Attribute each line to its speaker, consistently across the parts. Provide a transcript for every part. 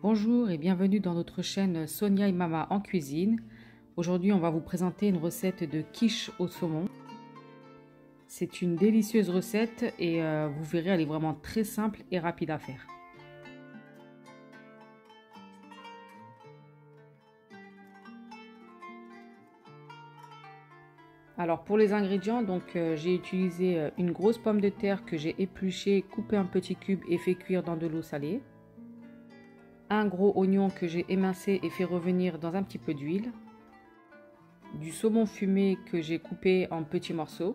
Speaker 1: Bonjour et bienvenue dans notre chaîne Sonia et Mama en cuisine. Aujourd'hui, on va vous présenter une recette de quiche au saumon. C'est une délicieuse recette et vous verrez, elle est vraiment très simple et rapide à faire. Alors pour les ingrédients, j'ai utilisé une grosse pomme de terre que j'ai épluchée, coupée en petits cubes et fait cuire dans de l'eau salée. Un gros oignon que j'ai émincé et fait revenir dans un petit peu d'huile. Du saumon fumé que j'ai coupé en petits morceaux.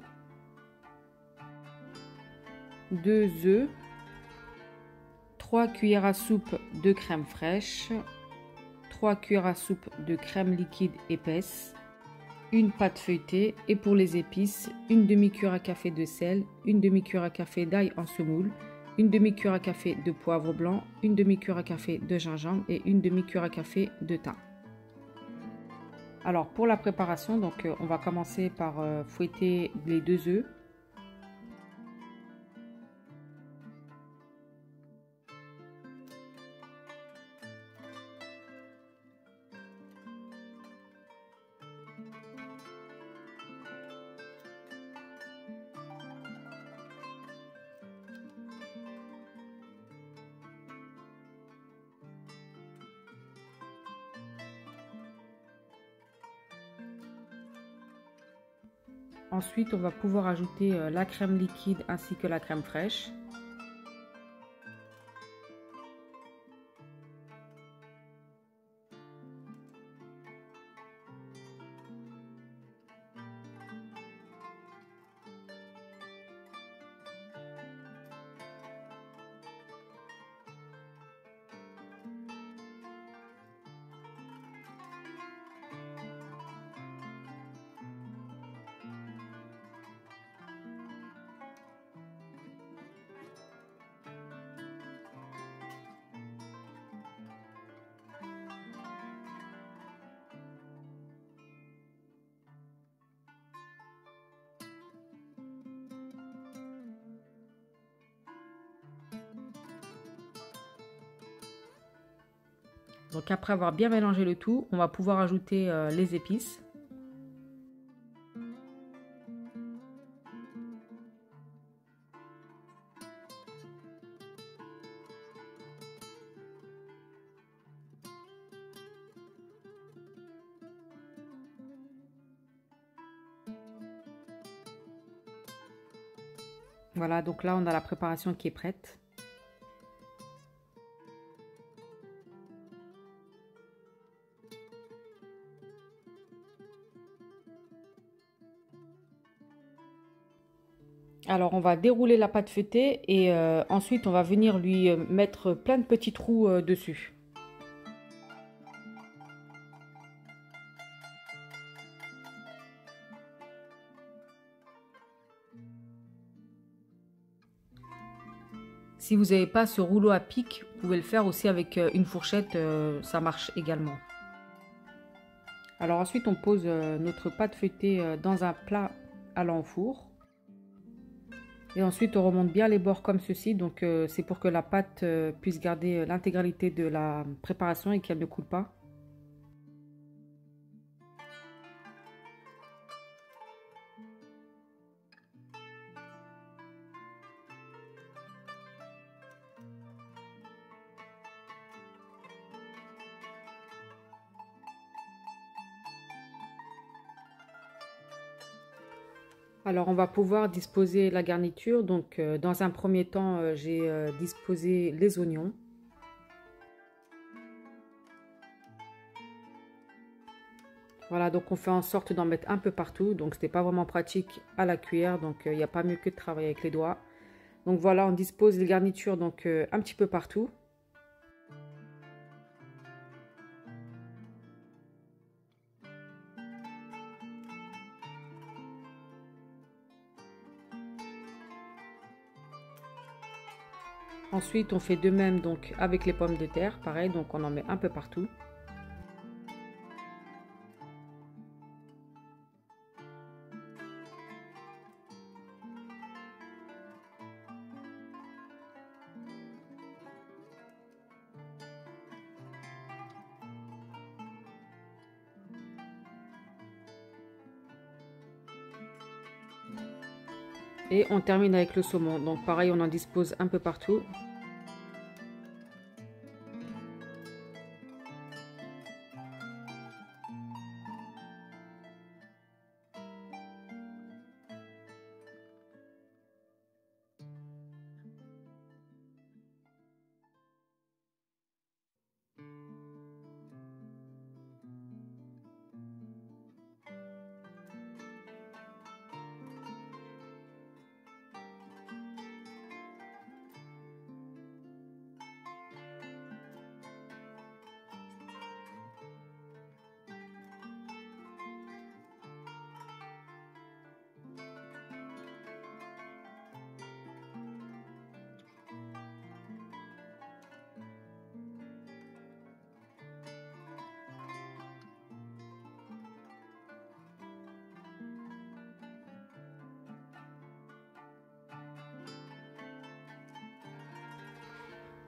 Speaker 1: 2 œufs. 3 cuillères à soupe de crème fraîche. 3 cuillères à soupe de crème liquide épaisse. Une pâte feuilletée et pour les épices, une demi-cuillère à café de sel, une demi-cuillère à café d'ail en semoule, une demi-cuillère à café de poivre blanc, une demi-cuillère à café de gingembre et une demi-cuillère à café de thym. Alors pour la préparation, on va commencer par fouetter les 2 œufs. Ensuite, on va pouvoir ajouter la crème liquide ainsi que la crème fraîche. Donc après avoir bien mélangé le tout, on va pouvoir ajouter les épices. Voilà, donc là on a la préparation qui est prête. Alors on va dérouler la pâte feuilletée et ensuite on va venir lui mettre plein de petits trous dessus. Si vous n'avez pas ce rouleau à pic, vous pouvez le faire aussi avec une fourchette, ça marche également. Alors ensuite on pose notre pâte feuilletée dans un plat allant au four. Et ensuite on remonte bien les bords comme ceci, donc c'est pour que la pâte puisse garder l'intégralité de la préparation et qu'elle ne coule pas. Alors on va pouvoir disposer la garniture, donc dans un premier temps j'ai disposé les oignons. Voilà, donc on fait en sorte d'en mettre un peu partout, donc c'était pas vraiment pratique à la cuillère, donc il n'y a pas mieux que de travailler avec les doigts. Donc voilà, on dispose les garnitures donc un petit peu partout. Ensuite, on fait de même donc avec les pommes de terre, pareil, donc on en met un peu partout. Et on termine avec le saumon. Donc pareil, on en dispose un peu partout.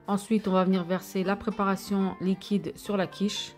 Speaker 1: Ensuite, on va venir verser la préparation liquide sur la quiche.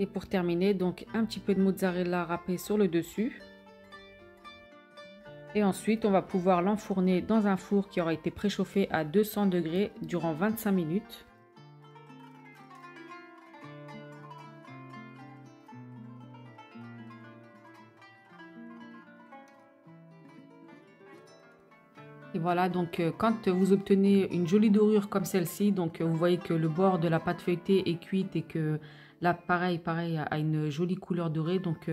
Speaker 1: Et pour terminer, donc un petit peu de mozzarella râpé sur le dessus. Et ensuite, on va pouvoir l'enfourner dans un four qui aura été préchauffé à 200 degrés durant 25 minutes. Et voilà, donc quand vous obtenez une jolie dorure comme celle-ci, donc vous voyez que le bord de la pâte feuilletée est cuite et que là, pareil, a une jolie couleur dorée, donc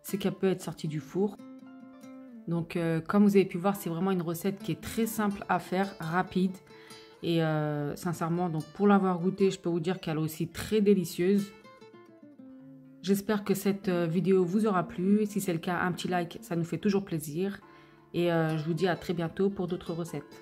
Speaker 1: c'est qu'elle peut être sortie du four. Donc comme vous avez pu voir, c'est vraiment une recette qui est très simple à faire, rapide. Et sincèrement, donc pour l'avoir goûtée, je peux vous dire qu'elle est aussi très délicieuse. J'espère que cette vidéo vous aura plu. Si c'est le cas, un petit like, ça nous fait toujours plaisir. Et je vous dis à très bientôt pour d'autres recettes.